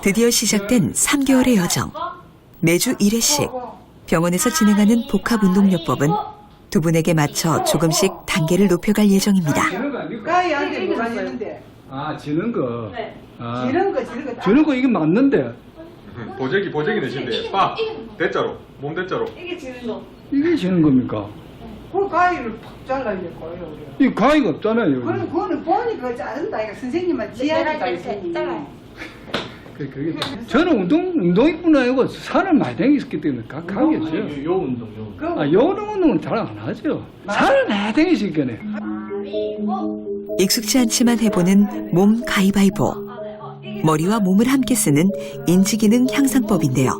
드디어 시작된 3개월의 여정. 매주 1회씩 병원에서 진행하는 복합운동요법은 두 분에게 맞춰 조금씩 단계를 높여갈 예정입니다. 가이한테 뭐가 있는데? 아, 지는 거. 네. 아, 지는 거. 지는 거 이게 맞는데. 보재기 내신데 빠 대자로 몸 대자로 이게 지는 거. 이게 지는 겁니까? 그 가이를 팍 잘라야 될 거예요. 우리가. 이 가위가 없잖아요. 그거는 보니 그거 자른다. 이거 선생님만 지하니까 선생님. 그게 저는 운동이뿐 아니고 살을 많이 댕겼기 때문에 각하겠어요. 요 운동 요 아, 요런 운동은 잘 안 하죠. 살을 많이 댕기시겠네. 익숙치 않지만 해보는 몸 가위바위보. 머리와 몸을 함께 쓰는 인지기능 향상법인데요.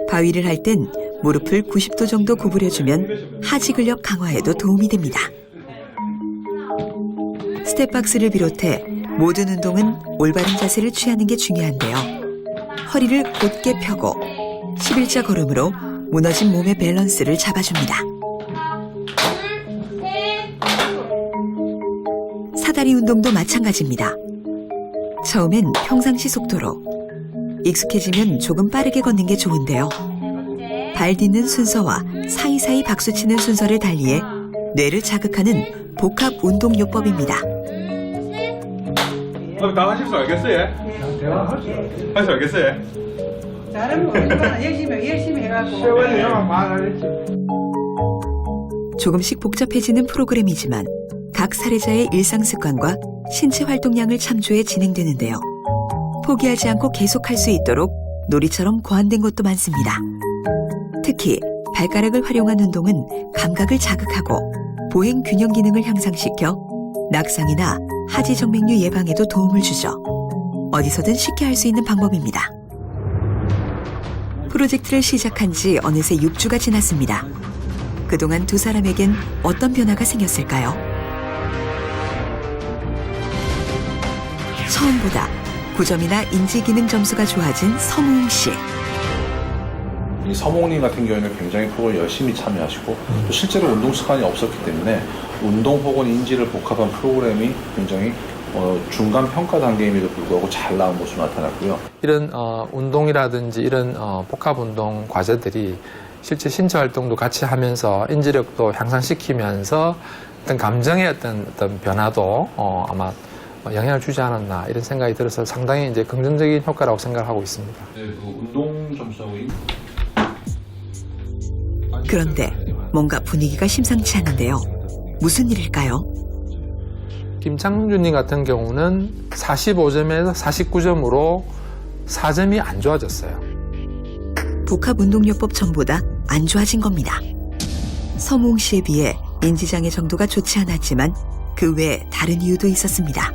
바위를 할 땐 무릎을 90도 정도 구부려주면 하지 근력 강화에도 도움이 됩니다. 스텝박스를 비롯해 모든 운동은 올바른 자세를 취하는 게 중요한데요. 허리를 곧게 펴고 11자 걸음으로 무너진 몸의 밸런스를 잡아줍니다. 사다리 운동도 마찬가지입니다. 처음엔 평상시 속도로, 익숙해지면 조금 빠르게 걷는 게 좋은데요. 발 딛는 순서와 사이사이 박수치는 순서를 달리해 뇌를 자극하는 복합운동요법입니다. 다 하실 수 알겠어요? 대화할 수 할 수 알겠어요? 잘하면 얼마나 열심히 해갖고. 세월이 영화 말하겠지. 조금씩 복잡해지는 프로그램이지만 각 사례자의 일상 습관과 신체 활동량을 참조해 진행되는데요. 포기하지 않고 계속할 수 있도록 놀이처럼 고안된 것도 많습니다. 특히 발가락을 활용한 운동은 감각을 자극하고 보행 균형 기능을 향상시켜 낙상이나 하지 정맥류 예방에도 도움을 주죠. 어디서든 쉽게 할 수 있는 방법입니다. 프로젝트를 시작한 지 어느새 6주가 지났습니다. 그동안 두 사람에겐 어떤 변화가 생겼을까요? 처음보다 9점이나 인지기능 점수가 좋아진 서무웅 씨. 이 서몽님 같은 경우에는 굉장히 프로그램 열심히 참여하시고 또 실제로 운동 습관이 없었기 때문에 운동 혹은 인지를 복합한 프로그램이 굉장히 중간 평가 단계임에도 불구하고 잘 나온 것으로 나타났고요. 이런 운동이라든지 이런 복합 운동 과제들이 실제 신체 활동도 같이 하면서 인지력도 향상시키면서 어떤 감정의 어떤 변화도 아마 영향을 주지 않았나 이런 생각이 들어서 상당히 이제 긍정적인 효과라고 생각하고 있습니다. 네, 그 운동 점수하고 그런데 뭔가 분위기가 심상치 않은데요. 무슨 일일까요? 김창준님 같은 경우는 45점에서 49점으로 4점이 안 좋아졌어요. 복합운동요법 전보다 안 좋아진 겁니다. 서무웅 씨에 비해 인지장애 정도가 좋지 않았지만 그 외에 다른 이유도 있었습니다.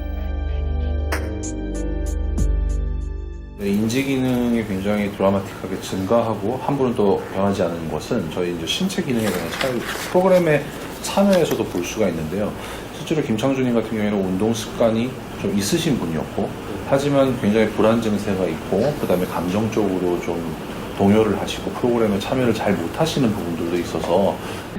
인지 기능이 굉장히 드라마틱하게 증가하고 한 분은 또 변하지 않은 것은 저희 이제 신체 기능에 대한 차이, 프로그램에 참여해서도 볼 수가 있는데요. 실제로 김창준님 같은 경우에는 운동 습관이 좀 있으신 분이었고, 하지만 굉장히 불안 증세가 있고, 그 다음에 감정적으로 좀 동요를 하시고 프로그램에 참여를 잘 못하시는 부분들도 있어서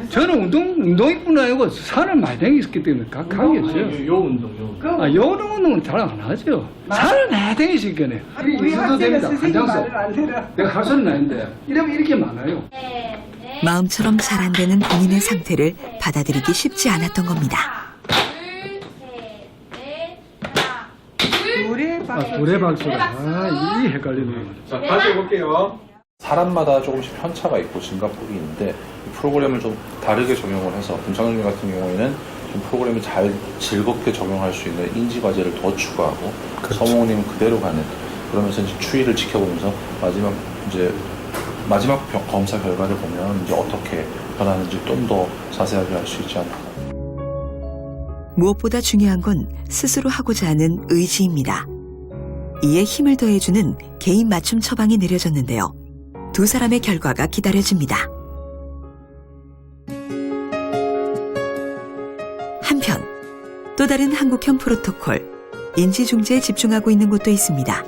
저는 운동이뿐 아니고 살을 많이 댕겼기 때문에 각하겠어요. 요 운동 요 아, 요런 운동은 잘 안 하죠. 살을 많이 댕기시겠네. 우리 학생은 선생님 한장수. 말을 안 들어. 내가 할 수는 아닌데 이러면 이렇게 많아요. 마음처럼 잘 안 되는 본인의 상태를 받아들이기 쉽지 않았던 겁니다. 둘의 박수라. 이 헷갈리네. 자 다시 해볼게요. 사람마다 조금씩 편차가 있고 증가폭이 있는데 이 프로그램을 좀 다르게 적용을 해서 김창준님 같은 경우에는 좀 프로그램을 잘 즐겁게 적용할 수 있는 인지 과제를 더 추가하고 그렇죠. 서몽님은 그대로 가는 그러면서 이제 추이를 지켜보면서 마지막 검사 결과를 보면 이제 어떻게 변하는지 좀 더 자세하게 알 수 있지 않을까. 무엇보다 중요한 건 스스로 하고자 하는 의지입니다. 이에 힘을 더해주는 개인 맞춤 처방이 내려졌는데요. 두 사람의 결과가 기다려집니다. 한편 또 다른 한국형 프로토콜, 인지중재에 집중하고 있는 곳도 있습니다.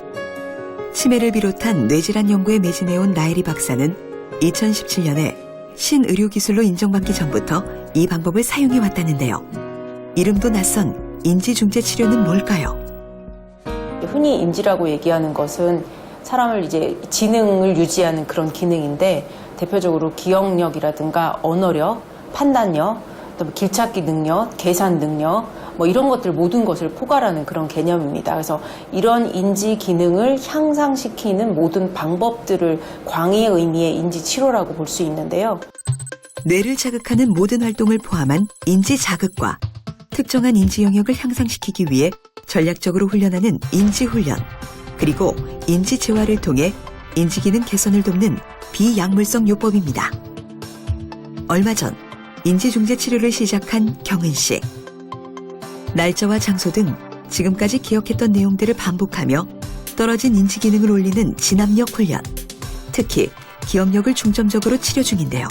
치매를 비롯한 뇌질환 연구에 매진해온 나혜리 박사는 2017년에 신의료기술로 인정받기 전부터 이 방법을 사용해왔다는데요. 이름도 낯선 인지중재 치료는 뭘까요? 흔히 인지라고 얘기하는 것은 사람을 이제 지능을 유지하는 그런 기능인데 대표적으로 기억력이라든가 언어력, 판단력, 또 길찾기 능력, 계산 능력 뭐 이런 것들 모든 것을 포괄하는 그런 개념입니다. 그래서 이런 인지 기능을 향상시키는 모든 방법들을 광의의 의미의 인지 치료라고 볼 수 있는데요. 뇌를 자극하는 모든 활동을 포함한 인지 자극과 특정한 인지 영역을 향상시키기 위해 전략적으로 훈련하는 인지 훈련, 그리고 인지 재활을 통해 인지 기능 개선을 돕는 비약물성 요법입니다. 얼마 전 인지 중재 치료를 시작한 경은 씨. 날짜와 장소 등 지금까지 기억했던 내용들을 반복하며 떨어진 인지 기능을 올리는 진압력 훈련, 특히 기억력을 중점적으로 치료 중인데요.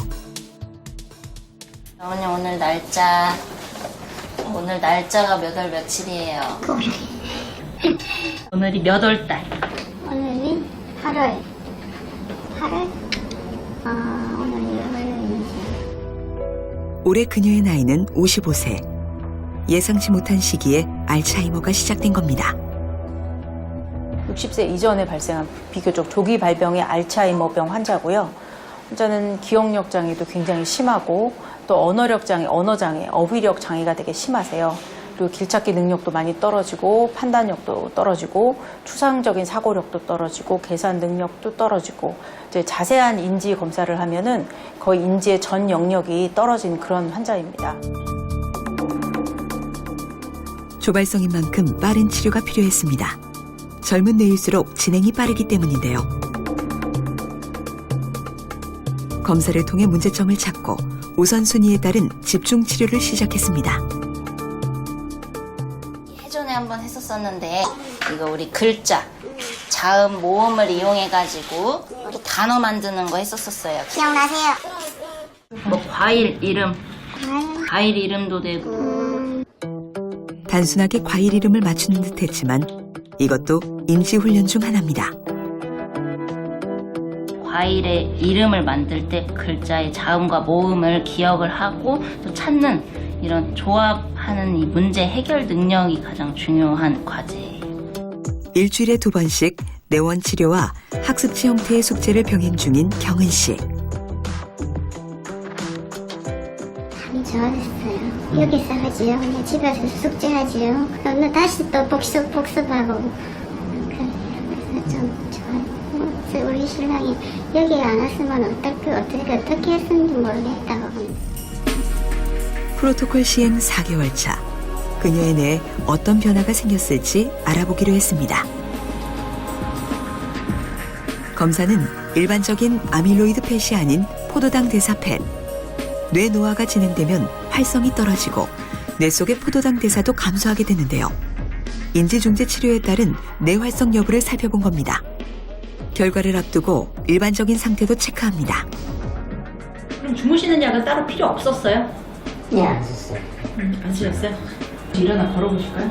어머니 오늘 날짜가 몇 월 며칠이에요? 오늘이 몇 월 달? 오늘이 8월. 오늘이 8월이지. 올해 그녀의 나이는 55세. 예상치 못한 시기에 알츠하이머가 시작된 겁니다. 60세 이전에 발생한 비교적 조기 발병의 알츠하이머병 환자고요. 환자는 기억력 장애도 굉장히 심하고 또 언어력 장애, 언어장애, 어휘력 장애가 되게 심하세요. 그리고 길찾기 능력도 많이 떨어지고 판단력도 떨어지고 추상적인 사고력도 떨어지고 계산 능력도 떨어지고 이제 자세한 인지 검사를 하면은 거의 인지의 전 영역이 떨어진 그런 환자입니다. 조발성인 만큼 빠른 치료가 필요했습니다. 젊은 뇌일수록 진행이 빠르기 때문인데요. 검사를 통해 문제점을 찾고 우선순위에 따른 집중 치료를 시작했습니다. 예전에 한번 했었었는데 이거 우리 글자, 자음, 모음을 이용해가지고 또 단어 만드는 거 했었었어요. 기억나세요? 뭐 과일 이름도 되고 단순하게 과일 이름을 맞추는 듯 했지만 이것도 인지 훈련 중 하나입니다. 과일의 이름을 만들 때 글자의 자음과 모음을 기억을 하고 또 찾는 이런 조합하는 이 문제 해결 능력이 가장 중요한 과제예요. 일주일에 2번씩 내원 치료와 학습지 형태의 숙제를 병행 중인 경은 씨. 감이 좋아졌어요. 여기서 하지요. 그냥 집에 가서 숙제하지요. 그러면 다시 또 복습하고. 그래서 좀 좋아요. 그래서 우리 신랑이 여기 안 왔으면 어떻게 했는지 모르겠다고. 프로토콜 시행 4개월 차. 그녀의 뇌에 어떤 변화가 생겼을지 알아보기로 했습니다. 검사는 일반적인 아밀로이드 펫이 아닌 포도당 대사 펫. 뇌 노화가 진행되면 활성이 떨어지고 뇌 속의 포도당 대사도 감소하게 되는데요. 인지중재 치료에 따른 뇌 활성 여부를 살펴본 겁니다. 결과를 앞두고 일반적인 상태도 체크합니다. 그럼 주무시는 약은 따로 필요 없었어요? 네, 안 썼어요. 안 쓰셨어요? 일어나 걸어보실까요?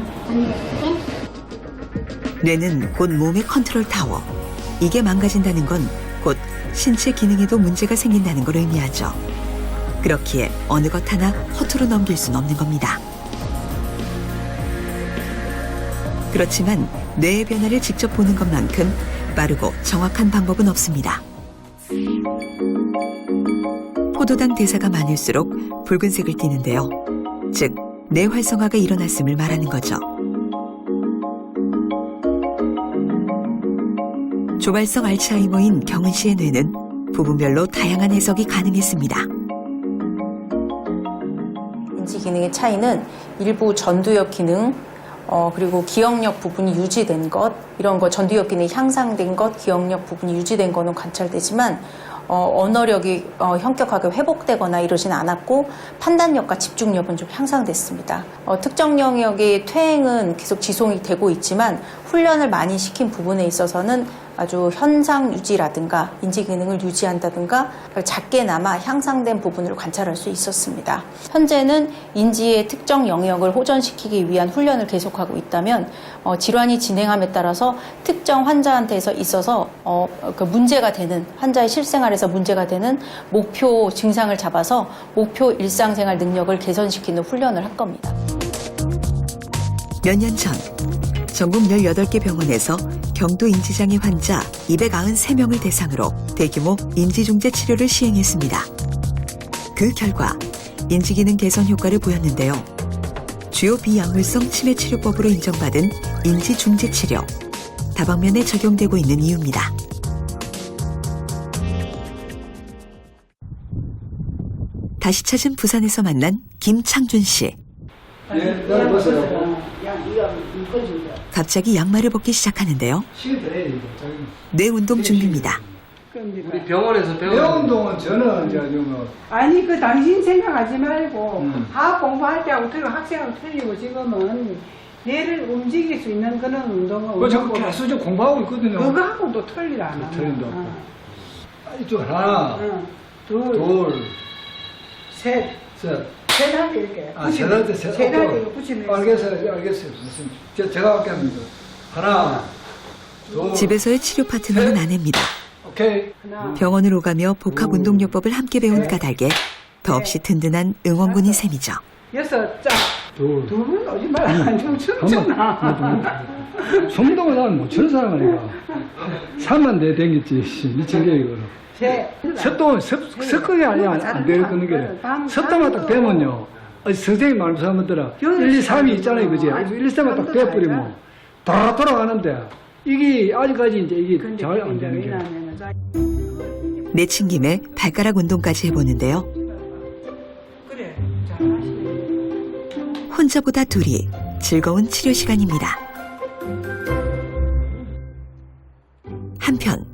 뇌는 곧 몸의 컨트롤 타워. 이게 망가진다는 건 곧 신체 기능에도 문제가 생긴다는 걸 의미하죠. 그렇기에 어느 것 하나 허투루 넘길 수는 없는 겁니다. 그렇지만 뇌의 변화를 직접 보는 것만큼 빠르고 정확한 방법은 없습니다. 포도당 대사가 많을수록 붉은색을 띠는데요. 즉, 뇌 활성화가 일어났음을 말하는 거죠. 조발성 알츠하이머인 경은 씨의 뇌는 부분별로 다양한 해석이 가능했습니다. 인지 기능의 차이는 일부 전두엽 기능, 그리고 기억력 부분이 유지된 것, 이런 거 전두엽 기능이 향상된 것, 기억력 부분이 유지된 거는 관찰되지만 언어력이 현격하게 회복되거나 이러진 않았고 판단력과 집중력은 좀 향상됐습니다. 특정 영역의 퇴행은 계속 지속이 되고 있지만 훈련을 많이 시킨 부분에 있어서는 아주 현상 유지라든가 인지 기능을 유지한다든가 작게나마 향상된 부분을 관찰할 수 있었습니다. 현재는 인지의 특정 영역을 호전시키기 위한 훈련을 계속하고 있다면 질환이 진행함에 따라서 특정 환자한테서 있어서 그 문제가 되는 환자의 실생활에서 문제가 되는 목표 증상을 잡아서 목표 일상생활 능력을 개선시키는 훈련을 할 겁니다. 몇 년 전 전국 18개 병원에서 경도 인지장애 환자 293명을 대상으로 대규모 인지중재 치료를 시행했습니다. 그 결과 인지기능 개선 효과를 보였는데요. 주요 비약물성 치매 치료법으로 인정받은 인지중재 치료, 다방면에 적용되고 있는 이유입니다. 다시 찾은 부산에서 만난 김창준 씨. 갑자기 양말을 벗기 시작하는데요. 뇌 운동 준비입니다. 우리 병원에서 배운 운동은 저는 이제 좀 아니 그 당신 생각하지 말고 화학 공부할 때하고 틀리고 학생하고 틀리고 지금은 뇌를 움직일 수 있는 그런 운동은 그거 자꾸 계속 좀 공부하고 있거든요. 그거하고도 틀리잖아. 틀린다. 이쪽 하나, 둘, 셋. 셋하게 이렇게. 셋할 때 셋. 셋하게 이거 붙이는 거. 알겠어요. 제가 할게 합니다. 하나, 둘. 집에서의 치료 파트너는 아내입니다. 오케이. 병원을 오가며 복합운동요법을 함께 배운 까닭에 더없이 든든한 응원군인 셈이죠. 6, 짝. 둘은 오지 말라. 좀 춤추나. 성동을 나는 못 추는 사람 아니가. 살만 내 댕겼지. 미친 게 이거는. 섭도 섭극이 아니야. 안 되는 게. 섭도만 딱 되면요. 선생님 말씀 들어. 1, 2, 3이 있잖아요. 그지? 1, 2, 3만 딱 돼버리면 돌아가는데 이게 아직까지 이제 이게 잘 안 되는 게. 내친 김에 발가락 운동까지 해보는데요. 그래. 잘하시네. 혼자보다 둘이 즐거운 치료 시간입니다. 한편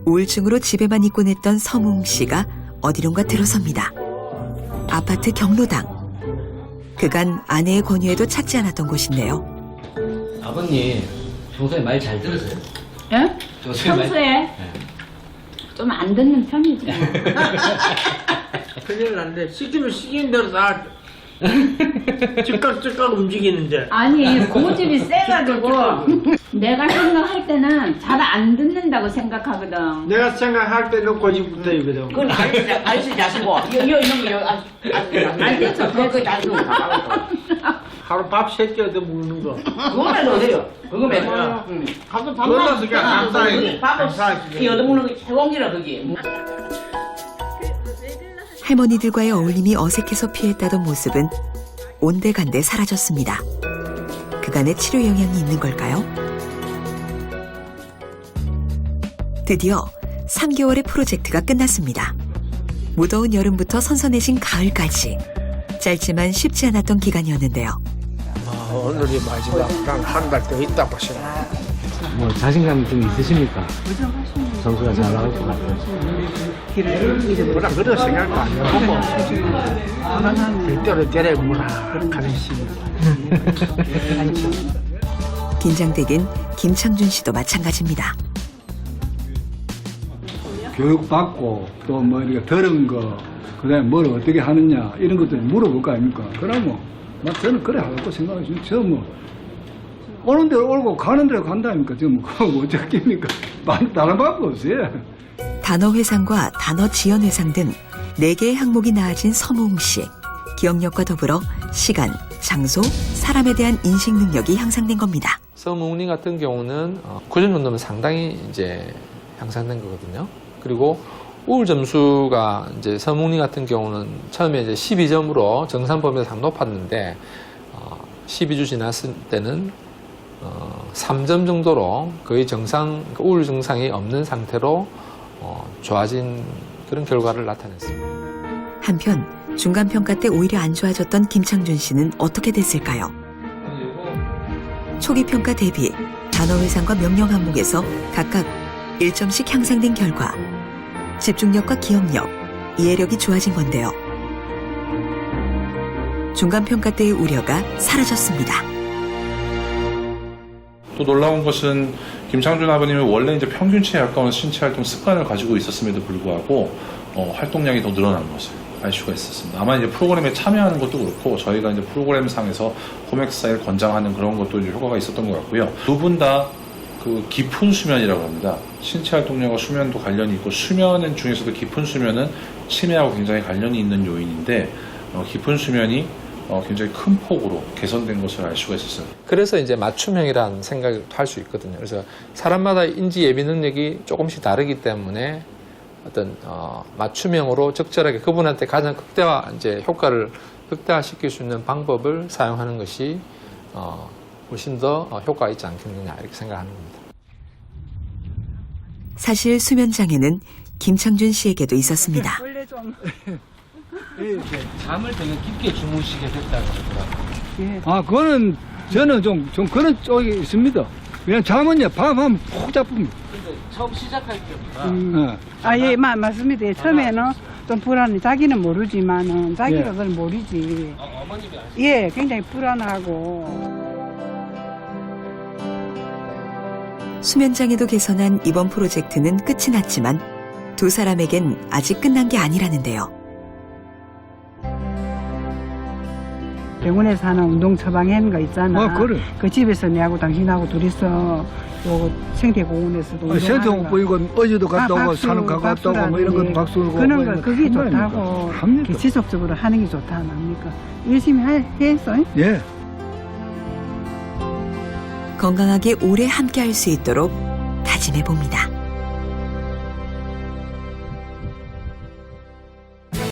우울증으로 집에만 있곤 했던 서무웅 씨가 어디론가 들어섭니다. 아파트 경로당. 그간 아내의 권유에도 찾지 않았던 곳인데요. 아버님 평소에 말 잘 들으세요? 예? 평소에 좀 안 듣는 편이지. 큰일 났네. 시키면 시킨 대로 다 즉각 움직이는데. 아니 고집이 세가지고 내가 생각할 때는 잘 안 듣는다고 생각하거든. 내가 생각할 때는 고집부터이거든. 그건 아저씨 자시고 안 됐어. 그거 다 하루 밥 3끼 얻어 먹는 거. 그거만 넣으세요. 그거만. 가서 그걸로 그냥 밥을 얻어먹는 게 최고입니다 그게. 할머니들과의 어울림이 어색해서 피했다던 모습은 온데간데 사라졌습니다. 그간의 치료 영향이 있는 걸까요? 드디어 3개월의 프로젝트가 끝났습니다. 무더운 여름부터 선선해진 가을까지 짧지만 쉽지 않았던 기간이었는데요. 오늘이 마지막 한 달 더 있다고 생각. 뭐 자신감이 좀 있으십니까? 선수가 잘 나올 것 같아요. 뭐라 그런 생각도 안 해보고 별대로 때려 뭐라 가는 식. 긴장되긴 김창준 씨도 마찬가지입니다. 교육받고 또 뭐 이렇게 들은 거, 그다음에 뭘 어떻게 하느냐 이런 것들 물어볼 거 아닙니까? 그러면 저는 그래 하고 생각하죠. 저 뭐 오는 대로 오고 가는 대로 간다니까. 저 뭐 그거 어쩌겠습니까? 다른 방법 없어요. 단어 회상과 단어 지연 회상 등 4개의 항목이 나아진 서무웅 씨. 기억력과 더불어 시간, 장소, 사람에 대한 인식 능력이 향상된 겁니다. 서무웅님 같은 경우는 9점 정도면 상당히 이제 향상된 거거든요. 그리고 우울 점수가 이제 서무웅님 같은 경우는 처음에 이제 12점으로 정상 범위에서 상당히 높았는데 12주 지났을 때는 3점 정도로 거의 정상 우울 증상이 없는 상태로 좋아진 그런 결과를 나타냈습니다. 한편 중간평가 때 오히려 안 좋아졌던 김창준 씨는 어떻게 됐을까요? 초기평가 대비 단어 회상과 명령 항목에서 각각 1점씩 향상된 결과 집중력과 기억력, 이해력이 좋아진 건데요. 중간평가 때의 우려가 사라졌습니다. 또 놀라운 것은 김창준 아버님은 원래 이제 평균치에 가까운 신체 활동 습관을 가지고 있었음에도 불구하고 활동량이 더 늘어난 것을 알 수가 있었습니다. 아마 이제 프로그램에 참여하는 것도 그렇고 저희가 이제 프로그램 상에서 홈엑사일 권장하는 그런 것도 이제 효과가 있었던 것 같고요. 두 분 다 그 깊은 수면이라고 합니다. 신체 활동량과 수면도 관련이 있고 수면 중에서도 깊은 수면은 치매하고 굉장히 관련이 있는 요인인데 깊은 수면이 굉장히 큰 폭으로 개선된 것을 알 수가 있었습니다. 그래서 이제 맞춤형이라는 생각을 할 수 있거든요. 그래서 사람마다 인지 예비 능력이 조금씩 다르기 때문에 어떤 맞춤형으로 적절하게 그분한테 가장 효과를 극대화시킬 수 있는 방법을 사용하는 것이 훨씬 더 효과가 있지 않겠느냐 이렇게 생각하는 겁니다. 사실 수면장애는 김창준 씨에게도 있었습니다. 원래 좀 잠을 되게 깊게 주무시게 됐다고 그러더라고요. 아, 그거는 저는 좀 그런 쪽이 있습니다. 그냥 잠은요, 밤하면 푹 잡습니다. 근데 처음 시작할 때보다 예, 맞습니다. 예, 처음에는 좀 불안해. 자기는 모르지만은 자기가 예. 그걸 모르지. 어머님이 아시죠? 예, 굉장히 불안하고. 수면장애도 개선한 이번 프로젝트는 끝이 났지만 두 사람에겐 아직 끝난 게 아니라는데요. 병원에서 하는 운동 처방하는 거 있잖아. 그래. 그 집에서 내하고 당신하고 둘이서 요 생태공원에서도 운동하는 센터 거. 보이고 어제도 갔다 오고 박수, 산을 가고 갔다 오고 뭐 이런 건 박수고 그런 거 그게 좋다고 합니다. 지속적으로 하는 게 좋다 안 합니까? 열심히 해서. 예. 건강하게 오래 함께 할 수 있도록 다짐해 봅니다.